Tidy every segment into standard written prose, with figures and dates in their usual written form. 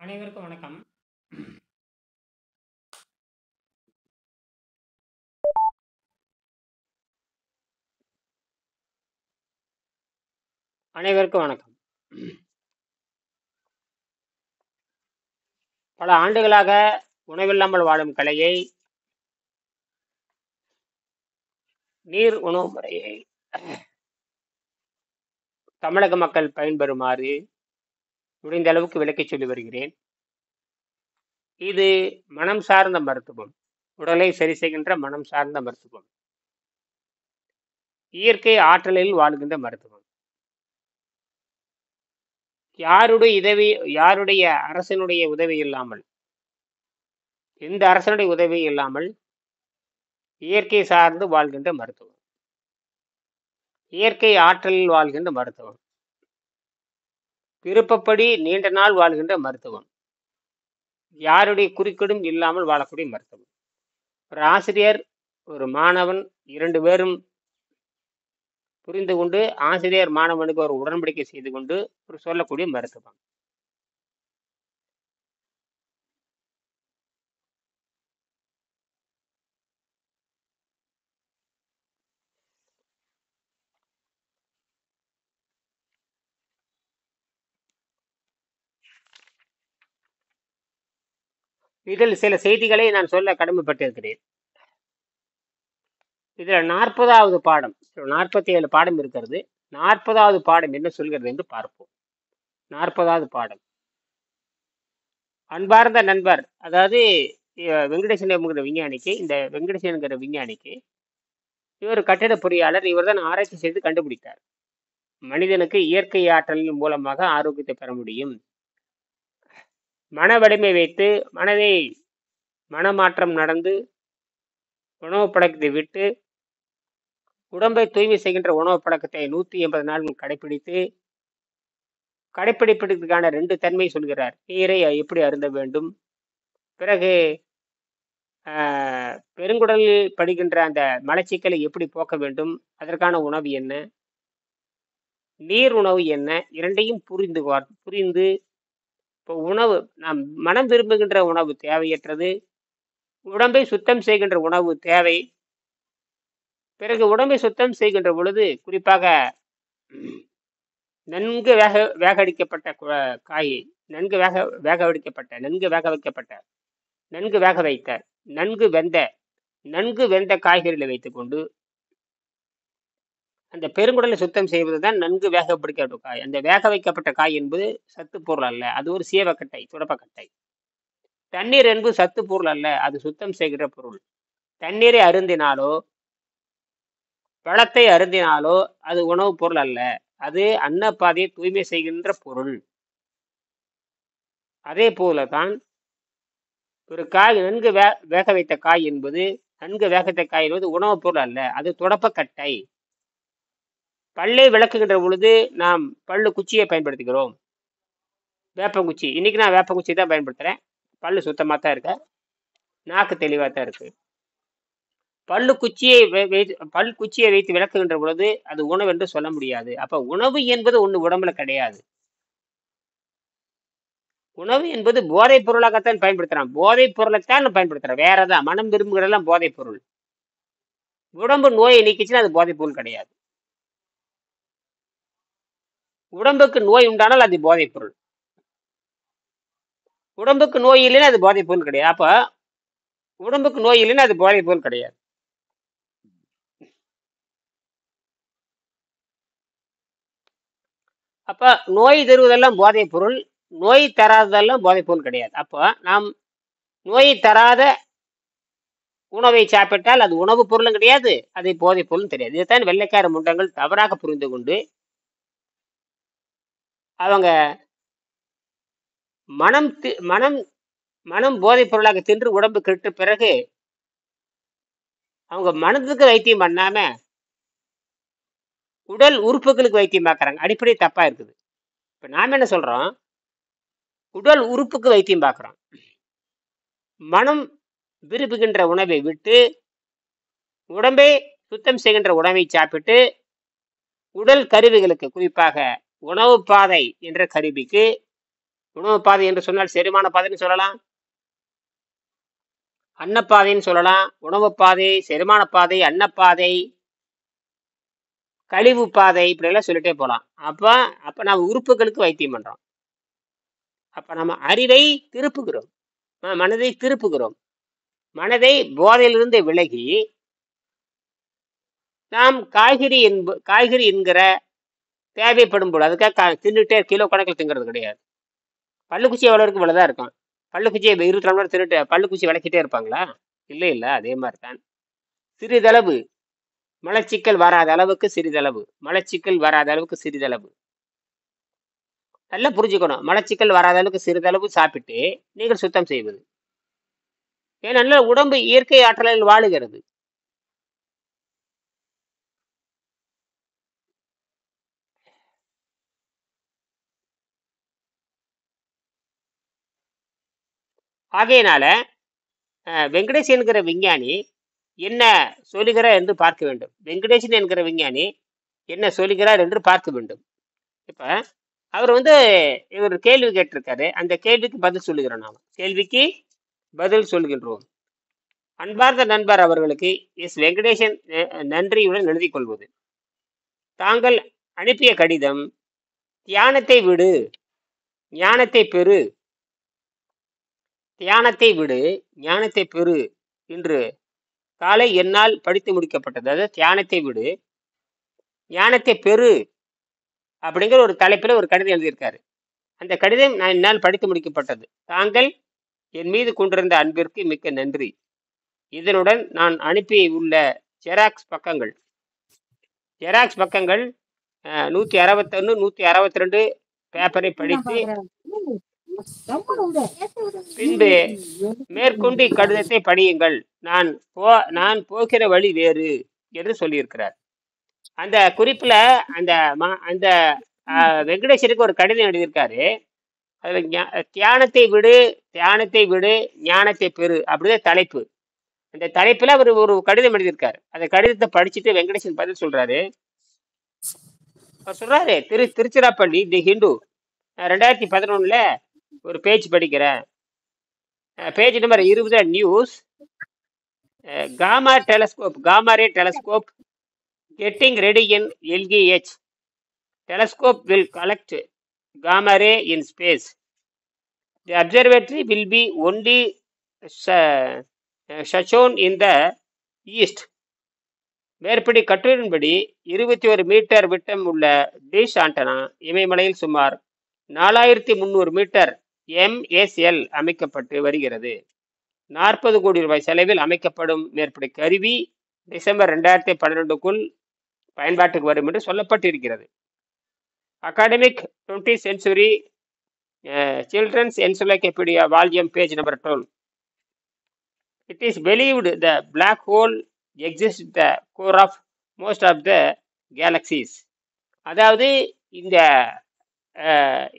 அனைவருக்கும் வணக்கம். அனைவருக்கும் வணக்கம். பல ஆண்டுகளாக உணவில்லாமல் வாழும் கலையை, நீர் உணவு முறையை தமிழக மக்கள் பயன்பெறுமாறு முடிந்த அளவுக்கு விளக்கிச் சொல்லி வருகிறேன். இது மனம் சார்ந்த மருத்துவம், உடலை சரி செய்கின்ற மனம் சார்ந்த மருத்துவம், இயற்கை ஆற்றலில் வாழ்கின்ற மருத்துவம். யாருடைய அரசனுடைய உதவி இல்லாமல், எந்த அரசனுடைய உதவி இல்லாமல் இயற்கை சார்ந்து வாழ்கின்ற மருத்துவம், இயற்கை ஆற்றலில் வாழ்கின்ற மருத்துவம், விருப்பப்படி நீண்ட நாள் வாழ்கின்ற மருத்துவம், யாருடைய குறுக்கீடும் இல்லாமல் வாழக்கூடிய மருத்துவம். ஒரு ஆசிரியர், ஒரு மாணவன், 2 பேரும் புரிந்து கொண்டு ஆசிரியர் மாணவனுக்கு ஒரு உடன்படிக்கை செய்து கொண்டு ஒரு சொல்லக்கூடிய மருத்துவம். இதில் சில செய்திகளை நான் சொல்ல கடமைப்பட்டிருக்கிறேன். இதுல 40வது பாடம், 47 பாடம் இருக்கிறது. 40வது பாடம் என்ன சொல்கிறது என்று பார்ப்போம். 40வது பாடம், அன்பார்ந்த நண்பர், அதாவது வெங்கடேசன் என்கிற விஞ்ஞானிக்கு, இந்த வெங்கடேசன் என்கிற விஞ்ஞானிக்கு, இவர் கட்டிட பொறியாளர், இவர் தான் ஆராய்ச்சி செய்து கண்டுபிடித்தார், மனிதனுக்கு இயற்கை ஆற்றலின் மூலமாக ஆரோக்கியத்தை பெற முடியும். மன வலிமை வைத்து மனமாற்றம் நடந்து உணவு பழக்கத்தை விட்டு உடம்பை தூய்மை செய்கின்ற உணவு பழக்கத்தை 180 நாட்கள் கடைப்பிடிப்பதற்கான 2 தன்மை சொல்கிறார். நீரை எப்படி அருந்த வேண்டும், பிறகு பெருங்குடலில் படுகின்ற அந்த மலச்சிக்கலை எப்படி போக்க வேண்டும், அதற்கான உணவு என்ன, நீர் உணவு என்ன, இரண்டையும் புரிந்து இப்போ உணவு, நாம் மனம் விரும்புகின்ற உணவு தேவையற்றது, உடம்பை சுத்தம் செய்கின்ற உணவு தேவை. பிறகு உடம்பை சுத்தம் செய்கின்ற பொழுது குறிப்பாக நன்கு வேகடிக்கப்பட்ட காயை, நன்கு வேக வைத்த நன்கு வெந்த காய்கறிகளை வைத்துக்கொண்டு அந்த பெருங்குடலை சுத்தம் செய்வதுதான் நன்கு வேக பிடிக்கப்பட்ட காய். அந்த வேக வைக்கப்பட்ட காய் என்பது சத்து பொருள் அல்ல, அது ஒரு சீவக்கட்டை, துடப்பக்கட்டை. தண்ணீர் என்பது சத்து பொருள் அல்ல, அது சுத்தம் செய்கிற பொருள். தண்ணீரை அருந்தினாலோ பழத்தை அருந்தினாலோ அது உணவுப் பொருள் அல்ல, அது அன்னப்பாதையை தூய்மை செய்கின்ற பொருள். அதே போலதான் ஒரு காய், நன்கு வேக வைத்த காய் என்பது உணவுப் பொருள் அல்ல, அது துடப்பக்கட்டை. பல்லை விளக்குகின்ற பொழுது நாம் பல்லு குச்சியை பயன்படுத்துகிறோம், வேப்பங்குச்சி. இன்னைக்கு நான் வேப்பங்குச்சி தான் பயன்படுத்துறேன், பல்லு சுத்தமாக தான் இருக்க, நாக்கு தெளிவாக தான் இருக்கு. பல் குச்சியை வைத்து விளக்குகின்ற பொழுது அது உணவு என்று சொல்ல முடியாது. அப்ப உணவு என்பது ஒண்ணு உடம்புல கிடையாது. உணவு என்பது போதைப் பொருளாகத்தான் பயன்படுத்துறான், போதைப் பொருளைத்தான் பயன்படுத்துறேன், வேறதான். மனம் விரும்புகிறதெல்லாம் போதைப் பொருள். உடம்பு நோயை நீக்கிச்சுன்னா அது போதைப் பொருள் கிடையாது. உடம்புக்கு நோய் உண்டானால் அது போதைப் பொருள், உடம்புக்கு நோய் இல்லைன்னா அது போதைப் பொருள் கிடையாது. அப்ப உடம்புக்கு நோய் இல்லைன்னா அது போதைப் பொருள் கிடையாது. அப்ப நோய் தருவதெல்லாம் போதைப் பொருள், நோய் தராததெல்லாம் போதைப் பொருள் கிடையாது. அப்போ நாம் நோயை தராத உணவை சாப்பிட்டால் அது உணவுப் பொருளும் கிடையாது, அது போதைப் பொருளும் தெரியாது. இதைத்தான் வெள்ளைக்கார முண்டங்கள் தவறாக புரிந்து கொண்டு அவங்க மனம் போதைப் பொருளாக தின்று உடம்பு கெட்டு பிறகு அவங்க மனதுக்கு வைத்தியம் பண்ணாம உடல் உறுப்புகளுக்கு வைத்தியம் பார்க்கறாங்க. அடிப்படை தப்பா இருக்குது. இப்ப நாம என்ன சொல்றோம், உடல் உறுப்புக்கு வைத்தியம் பார்க்கிறோம். மனம் விரும்புகின்ற உணவை விட்டு உடம்பை சுத்தம் செய்கின்ற உணவை சாப்பிட்டு உடல் கருவிகளுக்கு, குறிப்பாக உணவு பாதை என்ற கருவிக்கு உணவு பாதை என்று சொன்னால் செரிமான பாதைன்னு சொல்லலாம், அன்னப்பாதைன்னு சொல்லலாம். உணவு பாதை, செரிமான பாதை, அன்னப்பாதை, கழிவு பாதை, இப்படி எல்லாம் சொல்லிட்டே போலாம். அப்ப அப்ப நம்ம உறுப்புகளுக்கு வைத்தியம் பண்றோம். அப்ப நம்ம அறிவை திருப்புகிறோம், மனதை திருப்புகிறோம். மனதை போதையிலிருந்து விலகி நாம் காய்கறி என்கிற தேவைப்படும் போது அதுக்காக தின்னுட்டே கிலோ கணக்கில் திங்கிறது கிடையாது. பல்லுக்குச்சி எவ்வளோ இருக்கும் இவ்வளோதான் இருக்கும். பல்லுக்குச்சியை 24 மணி நேரம் தின்னுட்டு பல்லுக்குச்சி விளக்கிட்டே இருப்பாங்களா? இல்லை இல்லை, அதே மாதிரி தான். சிறிதளவு மலச்சிக்கல் வராத அளவுக்கு சிறிதளவு, மலச்சிக்கல் வராத அளவுக்கு சிறிதளவு. நல்லா புரிஞ்சுக்கணும். மலச்சிக்கல் வராத அளவுக்கு சிறிதளவு சாப்பிட்டு நீங்கள் சுத்தம் செய்வது. ஏன்னா உடம்பு இயற்கை ஆற்றலில் வாழுகிறது. ஆகையினால வெங்கடேஷ் என்கிற விஞ்ஞானி என்ன சொல்லுகிறார் என்று பார்க்க வேண்டும். வெங்கடேசன் என்கிற விஞ்ஞானி என்ன சொல்லுகிறார் என்று பார்க்க வேண்டும். இப்ப அவர் இவர் கேள்வி கேட்டிருக்காரு, அந்த கேள்விக்கு பதில் சொல்லுகிறோம். நாம கேள்விக்கு பதில் சொல்கின்றோம். அன்பார்ந்த நண்பர் அவர்களுக்கு எஸ் வெங்கடேசன் நன்றியுடன் எழுதி கொள்வது. தாங்கள் அனுப்பிய கடிதம் தியானத்தை விடு ஞானத்தை பெறு, தியானத்தை விடு ஞானத்தை பெறு என்று காலை என்னால் படித்து முடிக்கப்பட்டது. அதாவது தியானத்தை விடு ஞானத்தை பெறு அப்படிங்கிற ஒரு தலைப்பில் ஒரு கடிதம் எழுதியிருக்காரு. அந்த கடிதம் என்னால் படித்து முடிக்கப்பட்டது. தாங்கள் என் மீது கொண்டிருந்த அன்பிற்கு மிக்க நன்றி. இதனுடன் நான் அனுப்பி உள்ள ஜெராக்ஸ் பக்கங்கள் 161 162 பேப்பரை படித்து பின்பு மேற்கொண்டு இக்கடிதத்தை படியுங்கள். நான் போகிற வழி வேறு என்று சொல்லியிருக்கிறார். அந்த குறிப்புல அந்த வெங்கடேஸ்வருக்கு ஒரு கடிதம் எழுதியிருக்காரு. அதுல தியானத்தை விடு ஞானத்தை பெறு அப்படிதான் தலைப்பு. அந்த தலைப்புல அவர் ஒரு கடிதம் எழுதியிருக்காரு. அந்த கடிதத்தை படிச்சுட்டு வெங்கடேசன் பதில் சொல்றாரு. அவர் சொல்றாரு, திருச்சிராப்பள்ளி தி ஹிந்து 2011 ஒரு பேஜ் படிக்கிறேன். Page number 20 news. Gamma ray telescope getting ready in LGH. Telescope will collect gamma ray in space. The observatory will be only shown in the east. மேற்படி கட்டுரையின்படி 21 மீட்டர் விட்டம் உள்ள டிஷ் ஆண்டனா இமயமலையில் சுமார் 4300 மீட்டர் MSL அமைக்கப்பட்டு வருகிறது. 40 கோடி ரூபாய் செலவில் அமைக்கப்படும் மேற்படி கருவி டிசம்பர் 2012க்குள் பயன்பாட்டுக்கு வரும் என்று சொல்லப்பட்டிருக்கிறது. Academic 20th Century Children's Encyclopedia Volume page number 12. It is believed the black hole exists at the core of most of the galaxies. அதாவது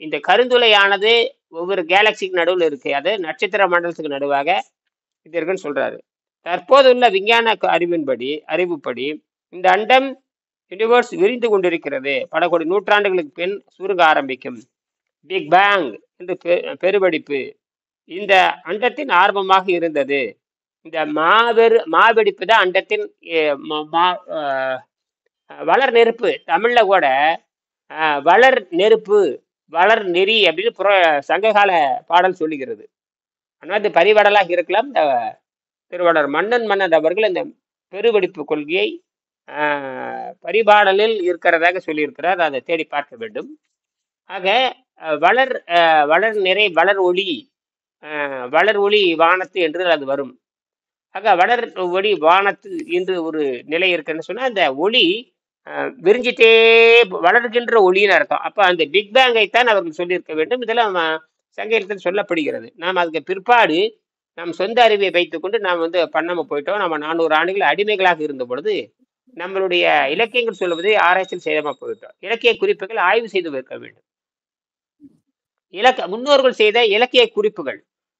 இந்த கருந்துளையானது ஒவ்வொரு கேலக்சிக்கு நடுவில் இருக்கு. அது நட்சத்திர மண்டலத்துக்கு நடுவாக இது இருக்குன்னு சொல்றாரு. தற்போதுள்ள விஞ்ஞான அறிவுப்படி இந்த அண்டம் யூனிவர்ஸ் விரிந்து கொண்டிருக்கிறது. பல கோடி நூற்றாண்டுகளுக்கு பின் சுருங்க ஆரம்பிக்கும். பிக் பேங் என்று பெருவெடிப்பு இந்த அண்டத்தின் ஆரம்பமாக இருந்தது. இந்த மாவெடிப்பு தான் அண்டத்தின் வளர் நெருப்பு. தமிழ்ல கூட வளர் நெருப்பு, வளர் நெறி அப்படின்னு சங்ககால பாடல் சொல்லுகிறது. ஆனால் இது பரிபாடலாக இருக்கலாம். இந்த திருவாளர் மன்னன் அவர்கள் இந்த பெருவெடிப்பு கொள்கையை பரிபாடலில் இருக்கிறதாக சொல்லியிருக்கிறார். அதை தேடி பார்க்க வேண்டும். ஆக வளர் நிறை வளர் ஒளி வானத்து என்று அது வரும். ஆக வளர் ஒளி வானத்து என்று ஒரு நிலை இருக்குன்னு சொன்னா அந்த ஒளி விரிஞ்சிட்டே வளர்கின்ற ஒளின்னு அர்த்தம். அப்ப அந்த பிக் பேங்கைத்தான் அவர்கள் சொல்லியிருக்க வேண்டும். இதெல்லாம் சங்க இலக்கியத்தில் சொல்லப்படுகிறது. நாம் அதுக்கு பிற்பாடு நம் சொந்த அறிவை வைத்துக்கொண்டு நாம் பண்ணாம போயிட்டோம். நம்ம 400 ஆண்டுகள் அடிமைகளாக இருந்த பொழுது நம்மளுடைய இலக்கியங்கள் சொல்லுவதை ஆராய்ச்சியில் செய்யாம போயிட்டோம். இலக்கிய குறிப்புகள் ஆய்வு செய்து வைக்க வேண்டும். முன்னோர்கள் செய்த இலக்கிய குறிப்புகள்,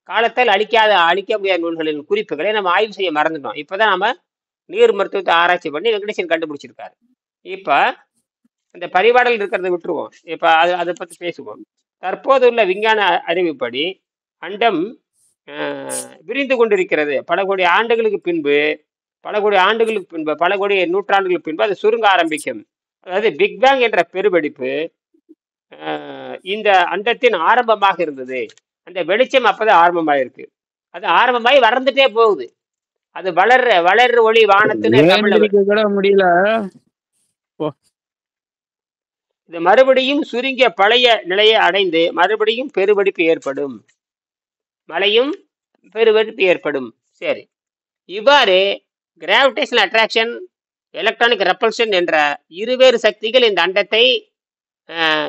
காலத்தால் அழிக்க முடியாத நூல்களின் குறிப்புகளை நம்ம ஆய்வு செய்ய மறந்துட்டோம். இப்பதான் நம்ம நீர் மருத்துவத்தை ஆராய்ச்சி பண்ணி வெங்கடேசன் கண்டுபிடிச்சிருக்காரு. இப்ப அந்த பரிபாடல் இருக்கிறத விட்டுருவோம். இப்ப அதை பத்தி பேசுவோம். தற்போதுள்ள விஞ்ஞான அறிவுப்படி அண்டம் விரிந்து கொண்டிருக்கிறது. பல கோடி ஆண்டுகளுக்கு பின்பு பல கோடி நூற்றாண்டுகளுக்கு பின்பு அது சுருங்க ஆரம்பிக்கும். அதாவது பிக் பேங் என்ற பெருவெடிப்பு இந்த அண்டத்தின் ஆரம்பமாக இருந்தது. அந்த வெளிச்சம் அப்பதான் ஆரம்பமாயிருக்கு. அது ஆரம்பமாயி வளர்ந்துட்டே போகுது. அது வளர்ற ஒளி வானத்துன்னு கூட முடியல. இது மறுபடியும் சுருங்கிய பழைய நிலையை அடைந்து மறுபடியும் பெருவெடிப்பு ஏற்படும். மழையும் பெருவெடிப்பு ஏற்படும். சரி, இவ்வாறு கிராவிடேஷனல் அட்ராக்ஷன், எலக்ட்ரானிக் ரெப்பல்ஷன் என்ற இருவேறு சக்திகள் இந்த அண்டத்தை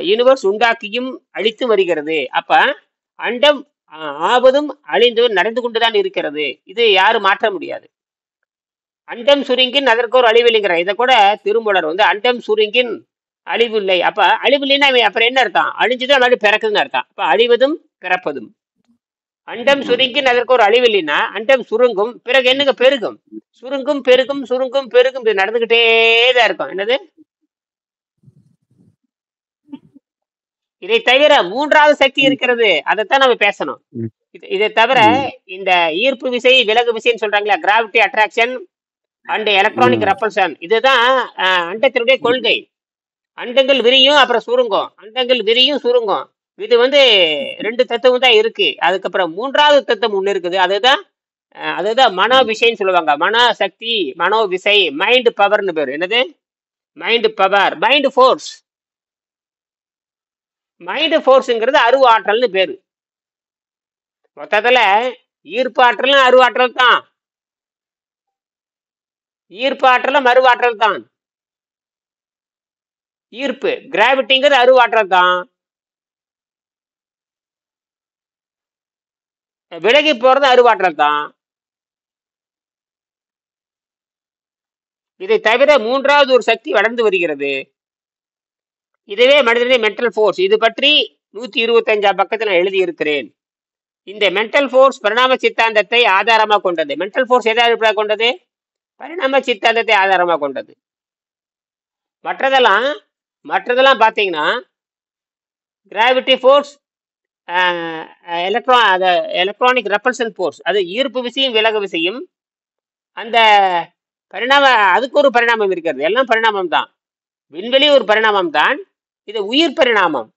யூனிவர்ஸ் உண்டாக்கியும் அழித்து வருகிறது. அப்ப அண்டம் ஆவதும் அழிந்தும் நடந்து கொண்டுதான் இருக்கிறது. இது யாரும் மாற்ற முடியாது. அண்டம் சுருங்கின் அதற்கு ஒரு அழிவில்லைங்கிற இதை கூட திருமூலர் அண்டம் சுருங்கின் அழிவில்லை. அப்ப அழிவில்லைன்னா அப்புறம் என்ன அர்த்தம்? அழிஞ்சுதான் மறுபடியும் பிறக்குதுன்னு அர்த்தம். அப்ப அழிவதும் பிறப்பதும். அண்டம் சுருங்கின் அதற்கு ஒரு அழிவில்லைன்னா அண்டம் சுருங்கும், பிறகு என்னங்க பெருகும், சுருங்கும் பெருகும் சுருங்கும் பெருகும், இது நடந்துகிட்டே தான் இருக்கும். என்னது? இதை தவிர மூன்றாவது சக்தி இருக்கிறது, அதைத்தான் நம்ம பேசணும். இதை தவிர இந்த ஈர்ப்பு விசை, விலகு விசைன்னு சொல்றாங்களா, கிராவிட்டி அட்ராக்ஷன் அண்ட் எலக்ட்ரானிக் ரெப்பல்ஷன், இதுதான் அண்டத்தினுடைய கொள்கை. அண்டங்கள் விரியும் அப்புறம் சுருங்கும், அண்டங்கள் விரியும் சுருங்கும். இது ரெண்டு தத்துவம் தான் இருக்கு. அதுக்கப்புறம் மூன்றாவது தத்துவம் ஒண்ணு இருக்குது. அதுதான் மனோ விசைன்னு சொல்லுவாங்க. மனோ சக்தி, மனோ விசை, மைண்ட் பவர்னு பேரு. என்னது? Mind power, mind force. Mind ஃபோர்ஸ்ங்கிறது அருவ ஆற்றல்னு பேரு. மொத்தத்துல ஈர்ப்பு ஆற்றலும் அருவ ஆற்றல் தான். ஈர்ப்பு ஆற்றலும் அருவ ஆற்றல் தான். ஈர்ப்பு கிராவிட்டிங்கிறது அருவ ஆற்றல் தான். விலகி போறது அருவாற்றல் தான். இதை தவிர மூன்றாவது ஒரு சக்தி வளர்ந்து வருகிறது. இதுவே மனிதனுடைய மென்டல் ஃபோர்ஸ். இது பற்றி 125ஆம் பக்கத்தில் நான் எழுதியிருக்கிறேன். இந்த மென்டல் ஃபோர்ஸ் பரிணாம சித்தாந்தத்தை ஆதாரமாக கொண்டது. மென்டல் ஃபோர்ஸ் எதை அடிப்படையாக கொண்டது? பரிணாம சித்தாந்தத்தை ஆதாரமாக கொண்டது. மற்றதெல்லாம் பார்த்தீங்கன்னா கிராவிட்டி ஃபோர்ஸ், எலக்ட்ரானிக் ரெப்பல்ஷன் ஃபோர்ஸ், அது ஈர்ப்பு விசையும் விலகு விசையும். அந்த அதுக்கு ஒரு பரிணாமம் இருக்கிறது. எல்லாம் பரிணாமம் தான். விண்வெளி ஒரு பரிணாமம் தான். இது உயிர் பரிணாமம்.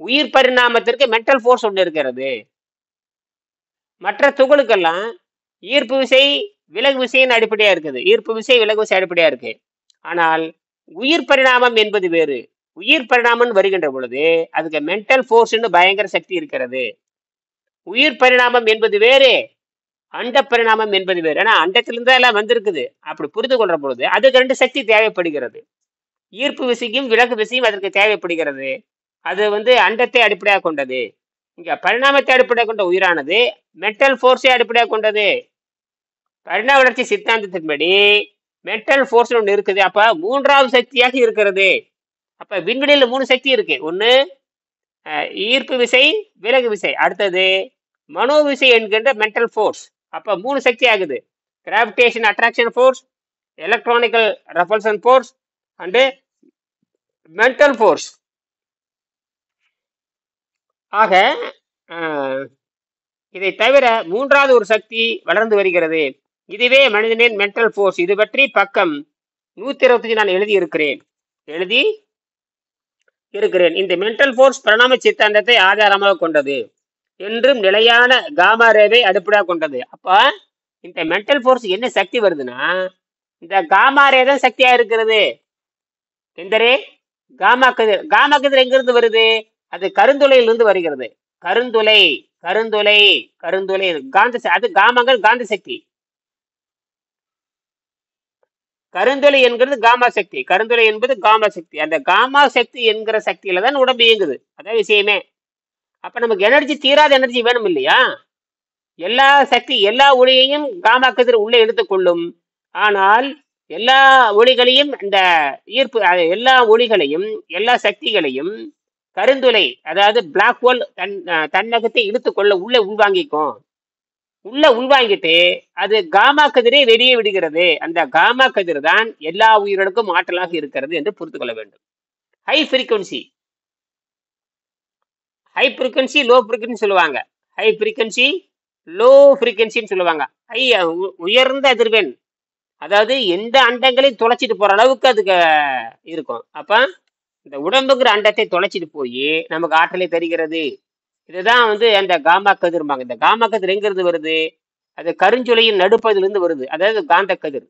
உயிர் பரிணாமத்திற்கு மென்டல் ஃபோர்ஸ் ஒன்று இருக்கிறது. மற்ற துகளுக்கெல்லாம் ஈர்ப்பு விசை விலகு விசையின் அடிப்படையா இருக்குது. ஈர்ப்பு விசை விலகு விசை அடிப்படையா இருக்கு. ஆனால் உயிர் பரிணாமம் என்பது வேறு. உயிர் பரிணாமம் வருகின்ற பொழுது அதுக்கு மென்டல் ஃபோர்ஸ்னு பயங்கர சக்தி இருக்கிறது. உயிர் பரிணாமம் என்பது வேறு, அண்ட பரிணாமம் என்பது வேறு. ஏன்னா அண்டத்திலிருந்து எல்லாம் வந்திருக்குது. அப்படி புரிந்து கொள்ற பொழுது அதுக்கு ரெண்டு சக்தி தேவைப்படுகிறது. ஈர்ப்பு விசையும் விலகு விசையும் அதற்கு தேவைப்படுகிறது. அது அண்டத்தை அடிப்படையாக கொண்டது. இங்க பரிணாமத்தை அடிப்படையாக கொண்ட உயிரானது மென்டல் ஃபோர்ஸை அடிப்படையாக கொண்டது. பரிணாம வளர்ச்சி சித்தாந்தத்தின்படி மென்டல் ஃபோர்ஸ் ஒன்று இருக்குது. அப்ப மூன்றாவது சக்தியாக இருக்கிறது. அப்ப விண்வெளியில 3 சக்தி இருக்கு. ஒண்ணு ஈர்ப்பு விசை, விலகு விசை. அடுத்தது மனோ விசை என்கின்ற மென்டல் ஃபோர்ஸ். அப்ப 3 சக்தி ஆகுது. Gravitation attraction force, electronical repulsion force and mental force. ஆக இதை தவிர மூன்றாவது ஒரு சக்தி வளர்ந்து வருகிறது. இதுவே மனிதனின் மென்டல் ஃபோர்ஸ். இது பற்றி பக்கம் 125 நான் எழுதி இருக்கிறேன். இந்த மென்டல் ஃபோர்ஸ் பரிணாம சித்தாந்தத்தை ஆதாரமாக கொண்டது என்றும் நிலையான காமா ரேவை அடிப்படையாக கொண்டது. அப்ப இந்த மென்டல் ஃபோர்ஸ் என்ன சக்தி வருதுன்னா இந்த காமா ரே தான் சக்தியா இருக்கிறது. எந்த ரே? காமா கதிர். காமா கதிர் எங்கிருந்து வருது? அது கருந்துளையிலிருந்து வருகிறது. கருந்துளை காந்த, அது காமங்கள் காந்த சக்தி. கருந்துளை என்கிறது காமா சக்தி. கருந்துளை என்பது காமா சக்தி. அந்த காமா சக்தி என்கிற சக்தியில தான் உடம்பு இயங்குது. அதான் விஷயமே. அப்ப நமக்கு எனர்ஜி, தீராத எனர்ஜி வேணும் இல்லையா? எல்லா சக்தி, எல்லா ஒளியையும் காமா கதிர் உள்ளே எடுத்துக்கொள்ளும். ஆனால் எல்லா ஒளிகளையும், இந்த ஈர்ப்பு, எல்லா ஒளிகளையும் எல்லா சக்திகளையும் கருந்துளை, அதாவது பிளாக் ஹோல் தன்னகத்தை இழுத்துக்கொள்ள உள்ள உள்வாங்கிக்கும். உள்ள உள்வாங்கிட்டு அது காமா கதிரை வெளியே விடுகிறது. அந்த காமா கதிர் தான் எல்லா உயிர்களுக்கும் ஆற்றலாக இருக்கிறது என்று புரிந்து கொள்ள வேண்டும். High frequency. High frequency low frequency சொல்லுவாங்க. ஹை ஃப்ரீக்வன்சி லோ ஃப்ரீக்வன்சின்னு சொல்லுவாங்க. ஹை உயர்ந்த அதிர்வெண், அதாவது எந்த அண்டங்களையும் தொலைச்சிட்டு போற அளவுக்கு அதுக்கு இருக்கும். அப்ப இந்த உடம்புங்கிற அண்டத்தை தொலைச்சிட்டு போய் நமக்கு ஆற்றலை தருகிறது. இதுதான் வந்து அந்த காமா கதிர்பாங்க. இந்த காமா கதிர் எங்கிருந்து வருது? அது கருஞ்சுளையின் நடுப்பகுதியிலிருந்து வருது. அதாவது காந்த கதிர்.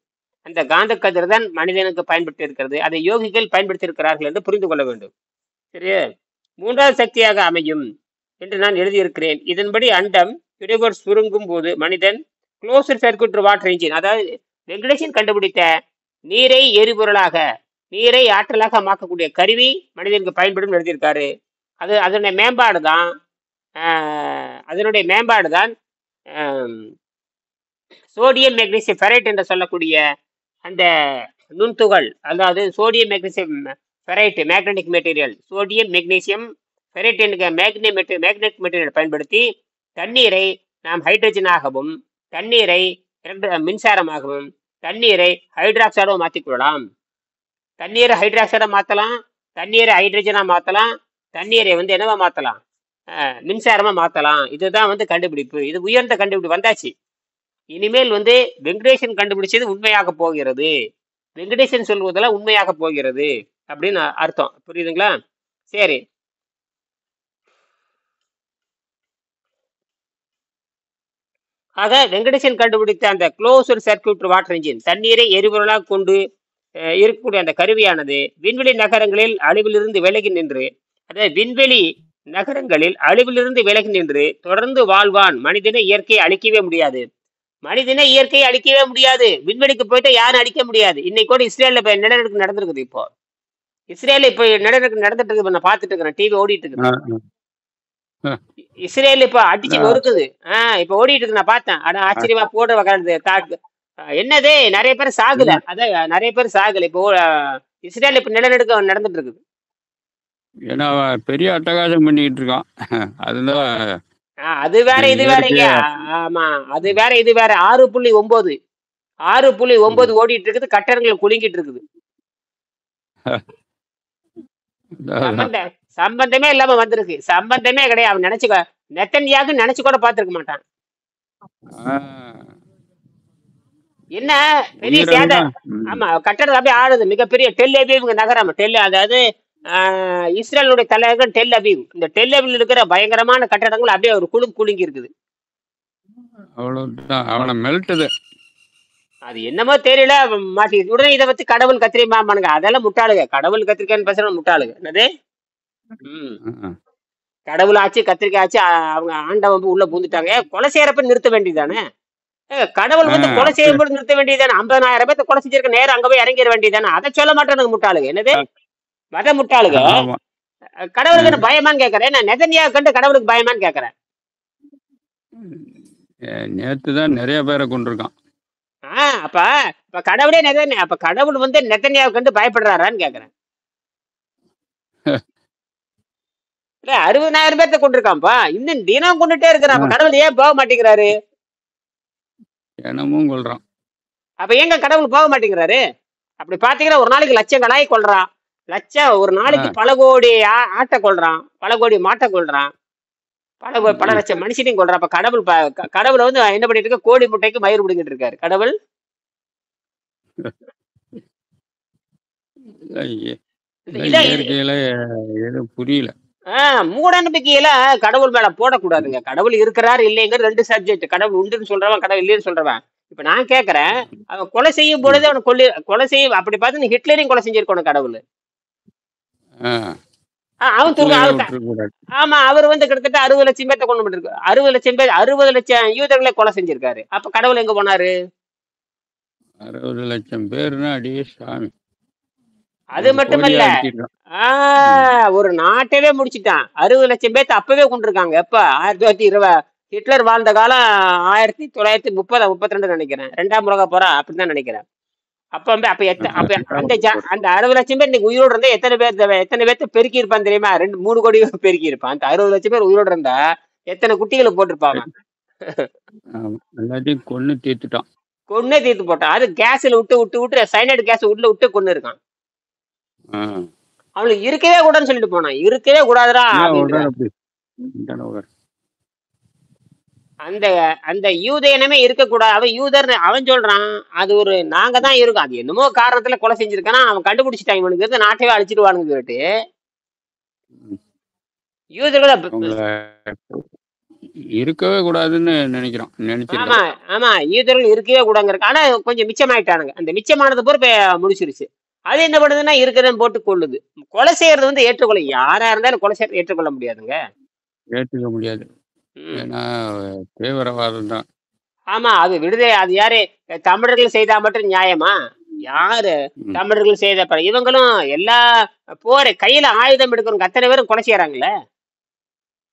அந்த காந்த கதிர் தான் மனிதனுக்கு பயன்படுத்தி இருக்கிறது. அதை யோகிகள் பயன்படுத்தி இருக்கிறார்கள் என்று புரிந்து கொள்ள வேண்டும். சரியா? மூன்றாவது சக்தியாக அமையும் என்று நான் எழுதியிருக்கிறேன். இதன்படி அண்டம் யூனிவர்ஸ் சுருங்கும் போது மனிதன் க்ளோஸ்ட் சர்க்யூட் வாட்டர் இன்ஜின், அதாவது வெங்கடேசன் கண்டுபிடித்த நீரை எரிபொருளாக, நீரை ஆற்றலாக மாற்றக்கூடிய கருவி மனிதனுக்கு பயன்படும் எழுதியிருக்காரு. அதனுடைய மேம்பாடு தான் சோடியம் மெக்னீசியம் ஃபெரைட் என்று சொல்லக்கூடிய அந்த நுண்துகள், அதாவது sodium magnesium ferrite magnetic material, sodium magnesium ferrite என்கிற மேக்னெட்டிக் மெட்டீரியல் பயன்படுத்தி தண்ணீரை நாம் ஹைட்ரஜனாகவும், தண்ணீரை மின்சாரமாகவும், தண்ணீரை ஹைட்ராக்சைடாகவும் மாற்றிக்கொள்ளலாம். தண்ணீரை ஹைட்ராக்சைடா மாற்றலாம், தண்ணீரை ஹைட்ரஜனா மாற்றலாம், தண்ணீரை வந்து என்னவா மாற்றலாம்? மின்சாரமா மாற்றலாம். இதுதான் வந்து கண்டுபிடிப்பு. இது உயர்ந்த கண்டுபிடிப்பு வந்தாச்சு. இனிமேல் வந்து வெங்கடேசன் கண்டுபிடிச்சது உண்மையாக போகிறது, வெங்கடேசன் சொல்வதெல்லாம் உண்மையாக போகிறது அப்படின்னு அர்த்தம். புரியுதுங்களா? சரி, ஆக வெங்கடேசன் கண்டுபிடித்த அந்த க்ளோஸ்ட் சர்க்யூட் வாட்டர் இன்ஜின், தண்ணீரை எரிபொருளாக கொண்டு இருக்கக்கூடிய அந்த கருவியானது விண்வெளி நகரங்களில் அழிவிலிருந்து விலகி நின்று, அதாவது விண்வெளி நகரங்களில் அழிவிலிருந்து விலகி நின்று தொடர்ந்து வாழ்வான். மனிதனை இயற்கையை அழிக்கவே முடியாது. மனிதனை இயற்கையை அழிக்கவே முடியாது. விண்வெளிக்கு போயிட்டு யாரும் அழிக்க முடியாது. இன்னைக்கு கூட இஸ்ரேல்ல இப்ப நிலநடுக்கம் நடந்திருக்குது. இப்போ இஸ்ரேல இப்ப நிலநடுக்கம் நடந்துட்டு இருக்கு. நான் பார்த்துட்டு இருக்கிறேன், டிவி ஓடிட்டு இருக்குது. இஸ்ரேல் இப்ப அடிச்சு நொறுக்குது. இப்ப ஓடிட்டு இருக்கு, நான் பார்த்தேன். ஆனா ஆச்சரியமா போட வகாது தாக்கு. என்னது, நிறைய பேர் சாகல. அதான் நிறைய பேர் சாகல. இப்போ இஸ்ரேல் இப்ப நிலநடுக்கம் நடந்துட்டு இருக்குது. ஏன்னா பெரிய அட்டகாசம் பண்ணிட்டு இருக்கான். அதுதான் அது வேற இது வேறங்க. ஆமா, அது வேற இது வேற. 6.9 ஓடிட்டு இருக்குது. கட்டடங்கள் குலுங்கிட்டு இருக்குது. சம்பந்தமே இல்லாம வந்திருக்கு. சம்பந்தமே கிடையாது. அவன் நினைச்சுக்க, நெத்தன்யாகு நினைச்சு கூட பார்த்திருக்க மாட்டான். என்ன பெரிய சேதம். ஆமா, கட்டடம் அப்படியே ஆடுது. மிகப்பெரிய டெல் அபீவ் நகரம். அதாவது இஸ்ரேலுடைய தலைநகர் டெல் அபீவ். இந்த டெல் அபீவ் இருக்கிற பயங்கரமான கட்டடங்கள் அப்படியே ஒரு குலுங்கி இருக்குது. அவனை மெல்ட்டுது. அது என்னமோ தெரியல, மாட்டி உடனே இதை வச்சு கடவுள் கத்திரிமாமானுங்க. அதெல்லாம் முட்டாளுங்க. கடவுள் கத்திரிக்காய்ன்னு பேசுற முட்டாளுங்க. என்னது, கடவுள் ஆச்சு கத்திரிக்காய் ஆச்சு, அவங்க ஆண்டவன் உள்ள பூந்துட்டாங்க. கொலை செய்யறப்ப நிறுத்த வேண்டியதானே? கடவுள் வந்து கொலை செய்யும்போது நிறுத்த வேண்டியதானே? 50,000 பேர்த்த கொலை செஞ்சிருக்க, நேரம் அங்க போய் இறங்கிட வேண்டியதானே? அதை சொல்ல மாட்டேன் முட்டாளுங்க. என்னது, மத முட்டாளுங்க. கடவுளுக்கு என்ன பயமான்னு கேட்கறேன். நான் நெதன்யா கண்டு கடவுளுக்கு பயமான்னு கேட்கறேன். நேத்துதான் நிறைய பேரை கொண்டிருக்கான். அப்ப கடவுளே அப்ப கடவுள் வந்து நெதன்யாவை கண்டு பயப்படுறாரான்னு கேக்குறேன். 60,000 பேர்த்த கொண்டிருக்கான்ப்பா. இன்னும் தினம் கொண்டுட்டே இருக்கிறான். அப்ப கடவுள் ஏன் போக மாட்டேங்கிறாரு? தினமும் கொள்றான். அப்ப எங்க கடவுள் போக மாட்டேங்கிறாரு? அப்படி பாத்தீங்கன்னா ஒரு நாளைக்கு லட்சங்களாய் கொள்றான். ஒரு நாளைக்கு பல கோடி ஆட்டை கொள்றான், பல கோடி மாட்டை கொள்றான், பல லட்சம் மனுஷனையும் கொள்றான். அப்ப கடவுள் வந்து என்ன பண்ணிட்டு இருக்க? கோடி முட்டைக்கு மயிர் பிடிக்கிட்டு இருக்காரு கடவுள். புரியல. மூட நம்பிக்கையில கடவுள் மேல போடக்கூடாதுங்க. கடவுள் இருக்கிறாரு இல்லைங்கிற ரெண்டு சப்ஜெக்ட். கடவுள் உண்டுன்னு சொல்றவன், கடவுள் இல்லைன்னு சொல்றவன். இப்ப நான் கேக்குறேன், அவன் கொலை செய்யும் பொழுது அவனை கொலை செய்ய அப்படி பார்த்து நீ ஹிட்லரையும் கொலை செஞ்சிருக்கணும் கடவுள். ஆமா, அவர் வந்து கிட்டத்தட்ட 60 லட்சம் பேர்த்த கொண்டு பண்ணிருக்கு. 60 லட்சம் யூதர்களை கொலை செஞ்சிருக்காரு. அப்ப கடவுள் எங்க போனாரு? 60 லட்சம் பேர்னா அடியே சாமி. அது மட்டுமல்ல, ஒரு நாட்டவே முடிச்சுட்டான். 60 லட்சம் பேர்த்த அப்பவே கொண்டிருக்காங்க. எப்ப? 1920 ஹிட்லர் வாழ்ந்த காலம் 1930-32 நினைக்கிறேன். 2ஆம் உலக போரா அப்படிதான் நினைக்கிறேன். அப்ப அந்த 60 லட்சம் பேர் இன்னைக்கு உயிரோடு இருந்தா எத்தனை பேர்த்த பெருக்கி இருப்பான் தெரியுமா? 2-3 கோடி பெருக்கி இருப்பான். அந்த 60 லட்சம் பேர் உயிரோடு இருந்தா எத்தனை குட்டிகளை போட்டிருப்பாங்க? எல்லாத்தையும் கொன்னு தீர்த்துட்டான். கொன்னே தீர்த்து போட்டான். அது கேஸ்ல விட்டு சைனைடு கேஸ் உள்ள விட்டு கொண்டு இருக்கான். அவனுக்கு இருக்கவே கூடாதுன்னு சொல்லிட்டு போனான். இருக்கவே கூடாதுடா. இந்தனவர். அந்த அந்த யூத இனமே இருக்கக்கூடாது. அவன் யூதர்னு அவன் சொல்றான். அது ஒரு நாங்க தான் இருக்கோம். அது என்னமோ காரணத்துல கொலை செஞ்சிருக்கானா அவன் கண்டுபிடிச்சிட்டான். இவனுக்கு இருந்து நாட்டையே அழிச்சிடுவானுங்க சொல்லிட்டு யூதர்களை அவங்கள இருக்கவே கூடாதுன்னு நினைக்கிறோம், ஆமா நினைச்சிருக்கான். ஆமா யூதர்கள் இருக்கவே கூடாங்க. ஆனா கொஞ்சம் மிச்சமாயிட்டானுங்க. அந்த மிச்சமானது பூரா முடிச்சிருச்சு. அது என்ன பண்ணுதுன்னா இருக்கிறதுன்னு போட்டு கொள்ளுது. கொலை செய்யறது வந்து ஏற்றுக்கொள்ள யாரா இருந்தாலும் கொலை செய்யறது ஏற்றுக்கொள்ள முடியாதுங்க. ஏற்றுக்க முடியாது. ம். ஏன்னா தீவிரவாதம் தான். ஆமா அது விடுதலை. அது யாரு தமிழர்கள் செய்தா மட்டும் நியாயமா? யாரு ம். தமிழர்கள் செய்த இவங்களும் எல்லா போற கையில ஆயுதம் எடுக்கணும் அத்தனை பேரும் கொலை செய்யறாங்கல்ல.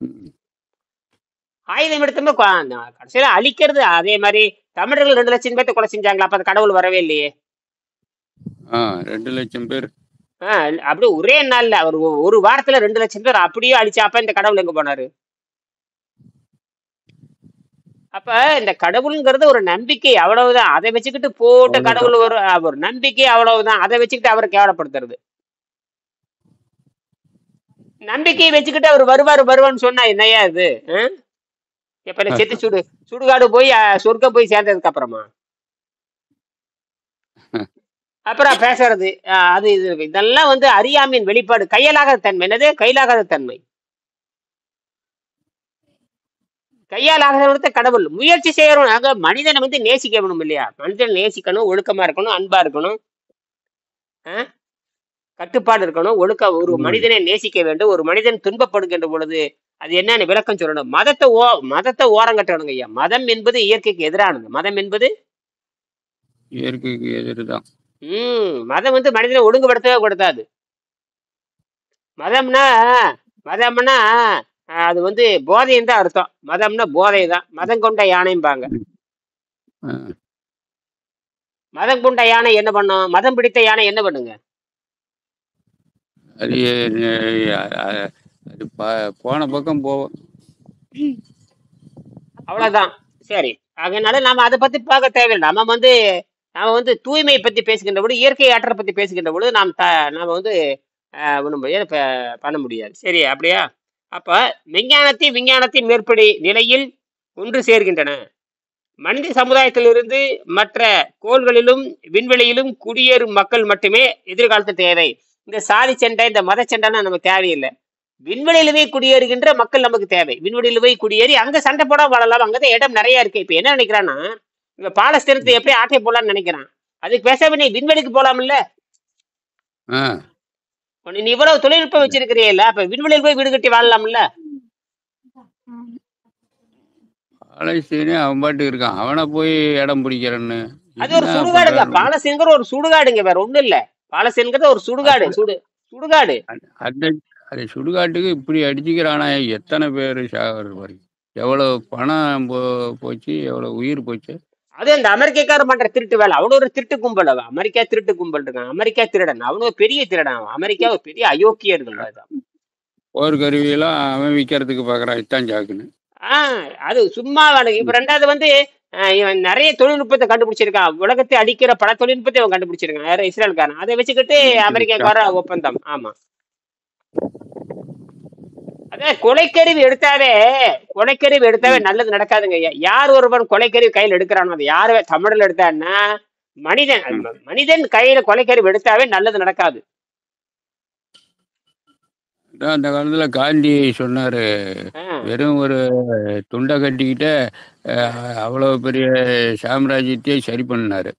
ம். ஆயுதம் எடுத்தோம்னா கடைசியில அழிக்கிறது. அதே மாதிரி தமிழர்கள் 2 லட்சம் பேர்த்த கொலை செஞ்சாங்களா? அப்ப அந்த கடவுள் வரவே இல்லையே. 2 லட்சம் பேர். அப்படியே ஒரே நாள்ல ஒரு வாரத்துல 2 லட்சம் பேர் அப்படியே அழிச்சா அப்ப இந்த கடவுள் எங்க போனாரு? அப்ப இந்த கடவுளுங்கிறது ஒரு நம்பிக்கை அவ்வளவுதான். அதை வச்சுக்கிட்டு போட்ட அவ்வளவுதான். கடவுள் ஒரு நம்பிக்கை அவ்வளவுதான். அதை வச்சுக்கிட்டு அவரை கேவலப்படுத்துறது. நம்பிக்கையை வச்சுக்கிட்டு அவர் வருவான்னு சொன்னா என்னையா இது? எப்ப நான் செத்து சுடுகாடு போய் சொர்க்கம் போய் சேர்ந்ததுக்கு அப்புறமா அப்புறம் பேசுறது அது இதெல்லாம் வந்து அறியாமையின் வெளிப்பாடு. கையலாகாத தன்மை. என்னது கையிலாகாத தன்மை? கையால் ஆகிறத கடவுள் முயற்சி செய்யறோம். ஆக மனிதனை வந்து நேசிக்க வேணும் இல்லையா? மனிதனை நேசிக்கணும், ஒழுக்கமா இருக்கணும், அன்பா இருக்கணும், கட்டுப்பாடு இருக்கணும், ஒரு மனிதனை நேசிக்க வேண்டும். ஒரு மனிதன் துன்பப்படுகின்ற பொழுது அது என்னன்னு விளக்கம் சொல்லணும். மதத்தை ஓரங்கட்டணுங்க ஐயா. மதம் என்பது இயற்கைக்கு எதிரானது. மதம் என்பது இயற்கைக்கு எதிர்தான். மதம் வந்து மனிதனை ஒழுங்குபடுத்தவே கொடுத்தாது. மதம்னா அது வந்து போதைன்னு தான் அர்த்தம். மதம்னா போதை தான். மதம் கொண்ட யானைம்பாங்க. மதம் கொண்ட யானை என்ன பண்ணும்? மதம் பிடித்த யானை என்ன பண்ணுங்க? அது போன பக்கம் போவோம். அவ்வளவுதான். சரி, அதனால நாம அதை பத்தி பார்க்க தேவையில்லை. நாம வந்து தூய்மையை பத்தி பேசுகின்ற பொழுது, இயற்கை ஆற்றலை பத்தி பேசுகின்ற பொழுது நாம வந்து ஒண்ணும் பண்ண முடியாது. சரி அப்படியா? அப்ப விஞ்ஞானத்தின் மேற்படி நிலையில் ஒன்று சேர்கின்றன. மனித சமுதாயத்திலிருந்து மற்ற கோள்களிலும் விண்வெளியிலும் குடியேறும் மக்கள் மட்டுமே எதிர்காலத்தில் தேவை. இந்த சாதி சண்டை, இந்த மத சண்டைன்னா நமக்கு தேவையில்லை. விண்வெளியிலுமே குடியேறுகின்ற மக்கள் நமக்கு தேவை. விண்வெளியில போய் குடியேறி அங்க சண்டை போட வாழலாம். அங்கதான் இடம் நிறைய இருக்கு. இப்ப என்ன நினைக்கிறான்னா, இங்க பாலஸ்தீனத்தை எப்படி ஆட்டை போடலாம்னு நினைக்கிறான். அதுக்கு பேசாம நீ விண்வெளிக்கு போலாம்ல. நீ இவ்வளவு தொழில்நுட்பம் வச்சிருக்கிறீல்ல, அப்ப விண்வெளியில் போய் வீடு கட்டி வாழலாம்ல. அவன் பாட்டு இருக்கான், அவனை போய் இடம் பிடிக்கிறன்னு. அது ஒரு சுடுகாடுங்க. பாலஸ்தீன்கிற ஒரு சுடுகாடுங்க, வேற ஒண்ணும் இல்ல. பாலஸ்தீன்கிறது ஒரு சுடுகாடு. சுடுகாடு. அது சுடுகாட்டுக்கு இப்படி அடிச்சுக்கிறானா? எத்தனை பேரு சாகுறது? எவ்வளவு பணம் போச்சு, எவ்வளவு உயிர் போச்சு. அது அந்த அமெரிக்காரன் பண்ற திருட்டு வேலை. அவனு ஒரு திருட்டு கும்பல். அமெரிக்கா திருட்டு கும்பல் இருக்கான். அமெரிக்கா திருடன். அவனு பெரிய திருடன். அமெரிக்கா ஒரு பெரிய அயோக்கியர்கள். போர்க்கருவியெல்லாம் அவன் விற்கிறதுக்கு பாக்குறான். இத்தான் சாக்குன்னு. அது சும்மா. இப்ப ரெண்டாவது வந்து இவன் நிறைய தொழில்நுட்பத்தை கண்டுபிடிச்சிருக்கான். உலகத்தை அடிக்கிற பல தொழில்நுட்பத்தை அவன் கண்டுபிடிச்சிருக்கான். யாரும் இஸ்ரேல்காரன். அதை வச்சுக்கிட்டு அமெரிக்காவுக்கு வர ஒப்பந்தம். ஆமா, அதான் கொலைக்கருவி எடுத்தாவே நல்லது நடக்காதுங்க ஐயா. யார் ஒருவன் கொலைக்கருவி கையில் எடுக்கிறானோ, அது யாரு தமிழ்ல எடுத்தான்னா மனிதன் கையில கொலைக்கருவி எடுத்தாவே நல்லது நடக்காது. அந்த காலத்துல காந்தி சொன்னாரு, வெறும் ஒரு துண்டை கட்டிக்கிட்ட அவ்வளவு பெரிய சாம்ராஜ்யத்தையே சரி பண்ணாரு.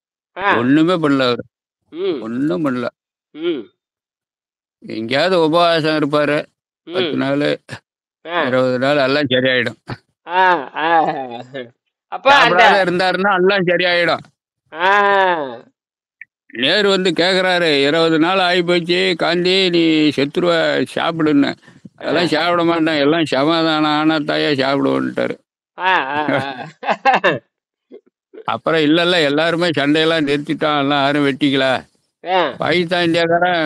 ஒண்ணுமே பண்ணல அவரு. ஒன்னும் பண்ணல. எங்கேயாவது உபவாசம் இருப்பாரு 10 நாள் 20 நாள், எல்லாம் சரியாயிடும். இருந்தாருன்னா எல்லாம் சரியாயிடும். நேரு வந்து கேக்குறாரு, 20 நாள் ஆகி போச்சு காந்தி, நீ செத்துருவ, சாப்பிடுன்னு. அதெல்லாம் சாப்பிட மாட்டேன், எல்லாம் சமாதானம் ஆனா தாயா சாப்பிடுவோன்ட்டாரு. அப்புறம் இல்ல எல்லாருமே சண்டையெல்லாம் நிறுத்திட்டான், எல்லாம் யாரும் வெட்டிக்கல. பாகிஸ்தான் இந்தியாக்காரன்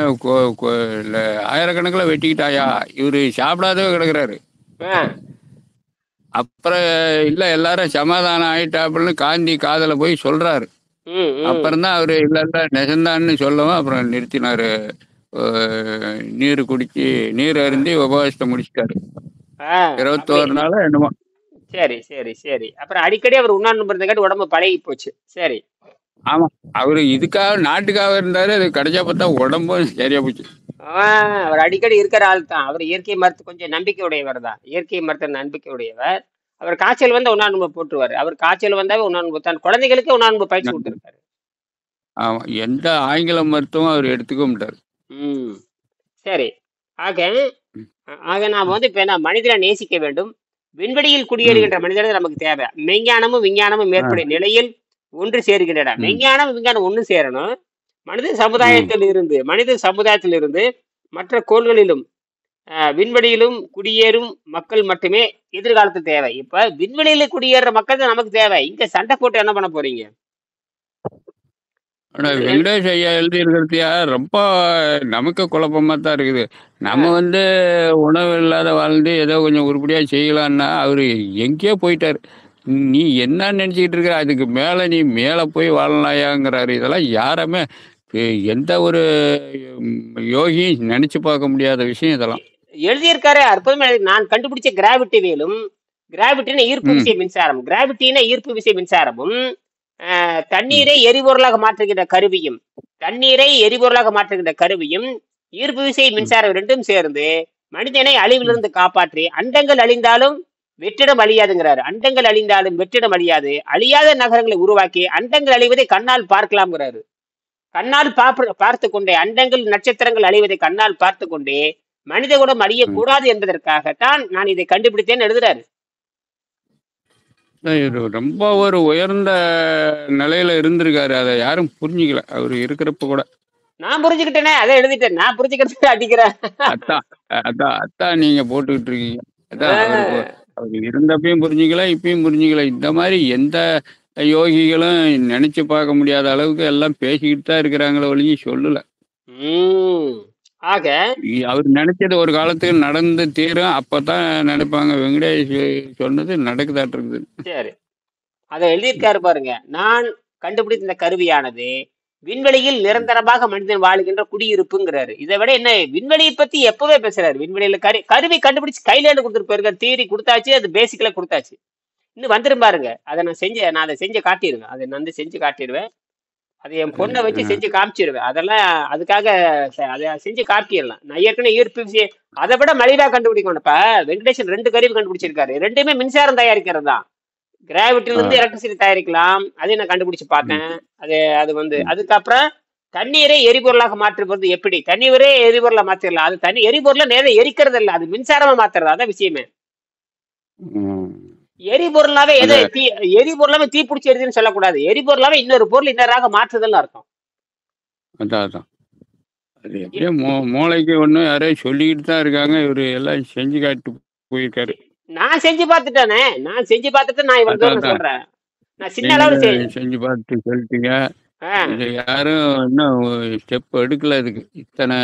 ஆயிரக்கணக்கில் வெட்டிக்கிட்டாயா, இவரு சாப்பிடாதவே கிடக்குறாரு. அப்புறம் இல்ல எல்லாரும் சமாதானம் ஆயிட்டாப்புன்னு காந்தி காதல போய் சொல்றாரு. அப்புறம்தான் அவரு இல்ல நெசந்தான்னு சொல்லவும் அப்புறம் நிறுத்தினாரு. நீர் அருந்தி உபவாசத்தை முடிச்சிட்டாரு. ஆ, அப்படி. 21 நாள் என்னமோ. சரி, சரி, சரி. அப்புறம் அடிக்கடி அவர் உண்ணாவிரதம் இருந்தங்காட்டி உடம்பு பழகி போச்சு. சரி. ஆமா. அவரு இதுக்காக நாட்டுக்காக இருந்தாரு. அது கடைசியா பார்த்தா உடம்பும் சரியா போச்சு. ஆ, அவர் அடிக்கடி இருக்கிற ஆள் தான். அவர் இயற்கை மருத்துவ கொஞ்சம் நம்பிக்கை உடையவர் தான். இயற்கை மருத்துவ நம்பிக்கை உடையவர். அவர் காய்ச்சல் வந்தா உண்ணாவிரதம் போட்டுருவாரு. அவர் காய்ச்சல் வந்தாவே உண்ணாவிரதம் தன் குழந்தைகளுக்கு உண்ணாவிரதம் பயிற்சி குடுத்திருக்காரு. ஆமா. எந்த ஆங்கில மருத்துவம் அவர் எடுத்துக்க மாட்டாரு. ம். சரி. ஆக ம். ஆக நாம வந்து இப்ப என்ன மனிதனை நேசிக்க வேண்டும். விண்வெளியில் ம். குடியேறுகின்ற மனிதர்கள் நமக்கு தேவை. மெய்ஞானமும், விஞ்ஞானமும் ஆ. ஏற்படும் நிலையில் ஒன்று சேர்கின்றன. ம். மெய்ஞானம், விஞ்ஞானம் ஒண்ணு சேரணும். ம். மனித சமுதாயத்தில் இருந்து மற்ற கோள்களிலும் விண்வெளியிலும் குடியேறும் மக்கள் மட்டுமே எதிர்காலத்தில் தேவை. இப்ப விண்வெளியில குடியேறுற மக்கள் தான் நமக்கு தேவை. இங்க சண்டை போட்டு என்ன பண்ண போறீங்க? ஆனா எதிர் எதிர் வெங்கடேஷ் ஐயா எழுதியிருக்கிறதையா ரொம்ப நமக்கு குழப்பமா தான் இருக்குது. நம்ம ஆ, உணவு இல்லாத வாழ்ந்து ஏதோ கொஞ்சம் உருப்படியா செய்யலான்னா, அவரு எங்கேயோ போயிட்டாரு. நீ என்ன நினைச்சுக்கிட்டு இருக்கிற? அதுக்கு மேல நீ மேல போய் வாழலாயாங்கிறாரு. இதெல்லாம் யாருமே எந்த ஒரு யோகியும் நினைச்சு பார்க்க முடியாத விஷயம் இதெல்லாம். எழுதியிருக்காரு அற்புதமா நான் கண்டுபிடிச்ச கிராவிட்டி வேலும் கிராவிட்டின ஈர்ப்பு ம். விசை மின்சாரம் கிராவிட்டின ஈர்ப்பு விசை மின்சாரமும் ம். தண்ணீரை எரிபொருளாக மாற்றுகின்ற கருவியும் தண்ணீரை எரிபொருளாக மாற்றுகின்ற கருவியும் ஈர்ப்பு விசை ம். மின்சாரம் ரெண்டும் சேர்ந்து மனிதனை ம். அழிவிலிருந்து காப்பாற்றி அண்டங்கள் அழிந்தாலும் வெற்றிடம் அழியாதுங்கிறாரு. அண்டங்கள் அழிந்தாலும் வெற்றிடம் அழியாது. அழியாத நகரங்களை உருவாக்கி அண்டங்கள் அழிவதை கண்ணால் பார்க்கலாம்ங்கிறாரு. கண்ணால் பார்த்து கொண்டே அண்டங்கள் நட்சத்திரங்கள் அழிவதை கண்ணால் பார்த்து கொண்டே மனித குலம் ம். அழியக்கூடாது என்பதற்காகத்தான் நான் இதை கண்டுபிடித்தேன்னு எழுதுறாரு. இவரு ரொம்ப ஒரு உயர்ந்த நிலையில இருந்திருக்காரு. அதை யாரும் புரிஞ்சுக்கல. அவரு இருக்கிறப்ப கூட. நான் புரிஞ்சுக்கிட்டேனே, அதை எழுதிட்டேன். நான் புரிஞ்சுக்கிறதுக்கு அடிக்கிறேன். அதான் அதான் நீங்க போட்டுக்கிட்டு இருக்கீங்க. அதான் ஆஹ் அவரு இருந்தப்பயும் புரிஞ்சுக்கல, இப்பயும் புரிஞ்சுக்கல. இந்த மாதிரி எந்த யோகிகளும் நினைச்சு பார்க்க முடியாத அளவுக்கு எல்லாம் பேசிக்கிட்டு தான் இருக்கிறாங்களே ஒழிய சொல்லல. உம் ஆக அவர் நினைச்சது ஒரு காலத்துக்கு நடந்து தீரும். அப்பதான் நினைப்பாங்க வெங்கடேஷ் சொன்னது நடக்குதாட்டு இருக்குது. சரி, அதை எழுதியிருக்காரு பாருங்க. நான் கண்டுபிடித்த இந்த கருவியானது விண்வெளியில் நிரந்தரமாக மனிதன் வாழுகின்ற குடியிருப்புங்கிறாரு. இதை விட என்ன விண்வெளியை பத்தி எப்பவே பேசுறாரு. விண்வெளியில கருவி கண்டுபிடிச்சு கையில கொடுத்துருப்பாரு. தியரி கொடுத்தாச்சு, அது பேசிக்கலா கொடுத்தாச்சு. இன்னும் வந்துரும் பாருங்க. அதை நான் அதை செஞ்சு காட்டிடுவேன். அதை நான் வந்து செஞ்சு காட்டிடுவேன். அது என் பொண்ணை வச்சு அஹ் செஞ்சு காமிச்சிருவேன். அதெல்லாம் அதுக்காக அதை செஞ்சு காட்டிடலாம். நான் ஏற்கனவே ஈர்ப்பு விசை அதை விட மலிவா கண்டுபிடிக்கணும். இப்ப வெங்கடேசன் 2 கருவி கண்டுபிடிச்சிருக்காரு. ரெண்டுமே மின்சாரம் தயாரிக்கிறது தான். கிராவிட்டில இருந்து அஹ் எலக்ட்ரிசிட்டி தயாரிக்கலாம். அதையும் நான் கண்டுபிடிச்சு ம். பார்த்தேன். அது அது வந்து ம். அதுக்கப்புறம் தண்ணீரை எரிபொருளாக மாற்றுவது எப்படி? தண்ணீரே எரிபொருளா மாத்திரலாம். அது தண்ணி எரிபொருளை நேரம் எரிக்கிறது இல்லை, அது மின்சாரமா மாத்துறது. அதான் விஷயமே. ம். எரிபொருளாவே அத எரிபொருளாவே தீ பிடிச்சி எரிதுன்னு சொல்லக்கூடாது. எரிபொருளாவே இன்னொரு பொருள் இன்னொராக மாற்றுதல்னு அர்த்தம். அதான். அது எப்படியோ மூளைக்கு ஒன்றும் யாரோ சொல்லிக்கிட்டு தான் இருக்காங்க. இவரு எல்லாம் செஞ்சு காட்டு போயிருக்காரு. நான் செஞ்சு பார்த்துட்டேனே. நான் செஞ்சு பார்த்துட்டு நான் இவ்வளவு தூரம் அதான் சொல்றேன். நான் சின்ன அளவுல நீங்களும் செஞ்சு பார்த்து சொல்லிட்டீங்க. ஆ, இதை யாரும் இன்னும் ஸ்டெப் எடுக்கல. இதுக்கு இத்தனை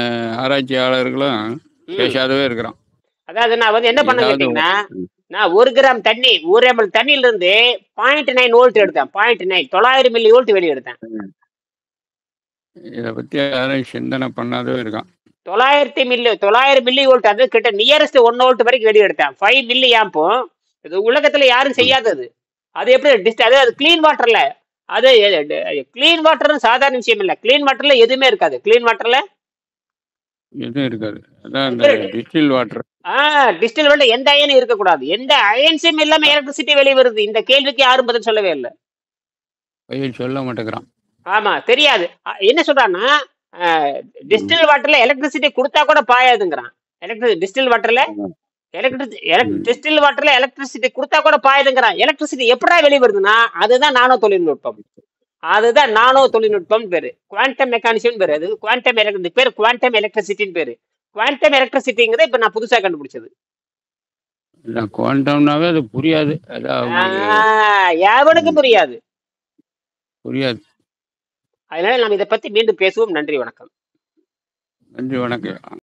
ஆராய்ச்சியாளர்களும் ம். பேசாதவே இருக்கிறான். அதாவது நான் வந்து என்ன பண்ண ஏதாவது கேட்டீங்கன்னா, நான் 1 கிராம் தண்ணி 1 ml தண்ணியில இருந்து 0.9 வோல்ட் எடுத்தேன். 0.9 900 மில்லி வோல்ட் வெளியே எடுத்தேன். இதை பத்தி யாரும் சிந்தனை பண்ணாதவே இருக்கான். 900 மில்லி வோல்ட், அது கிட்ட நியரஸ்ட் 1 வோல்ட் வரைக்கும் வெளியே எடுத்தேன். 5 மில்லி ஆம்பும். இது உலகத்துல யாரும் ம். செய்யாதது. அது எப்படி அது கிளீன் வாட்டர்ல, அது கிளீன் வாட்டர் சாதாரண விஷயம் இல்ல. கிளீன் வாட்டர்ல எதுவுமே இருக்காது. கிளீன் வாட்டர்ல எதுவும் இருக்காது. அதான் இந்த டிஸ்டில் வாட்டர். டிஸ்டில் வாட்டர் எந்த அயனும் இருக்கக்கூடாது. எந்த அயன்ஸும் இல்லாம எலக்ட்ரிசிட்டி வெளியே வருது. இந்த கேள்விக்கு யாரும் பதில் சொல்லவே இல்லை. பையன் சொல்ல மாட்டேங்கிறான். ஆமா, தெரியாது. என்ன சொல்றான்னா, ம். டிஸ்டில் வாட்டர்ல எலக்ட்ரிசிட்டி கொடுத்தா கூட பாயாதுங்கிறான். டிஸ்டில் வாட்டர்ல ம். ம். டிஸ்டில் வாட்டர்ல எலக்ட்ரிசிட்டி கொடுத்தா கூட பாயுதுங்கிறான். எலக்ட்ரிசிட்டி எப்படா வெளியே வருதுன்னா, அதுதான் நானோ தொழில்நுட்பம். அதுதான் நானோ தொழில்நுட்பம் பேரு. குவாண்டம் மெக்கானிசம் பேரு. அது குவாண்டம் பேரு குவாண்டம் எலக்ட்ரிசிட்டின்னு பேரு. குவாண்டம் எலக்ட்ரிசிட்டிங்கிறத இப்ப நான் புதுசா கண்டுபிடிச்சது. குவாண்டம்னாவே அது புரியாது. அதான் அவங்களுக்கு எவனுக்கும் ம், புரியாது. புரியாது. அதனால நாம் இதை பத்தி மீண்டும் பேசுவோம். நன்றி, வணக்கம். நன்றி வணக்கம்.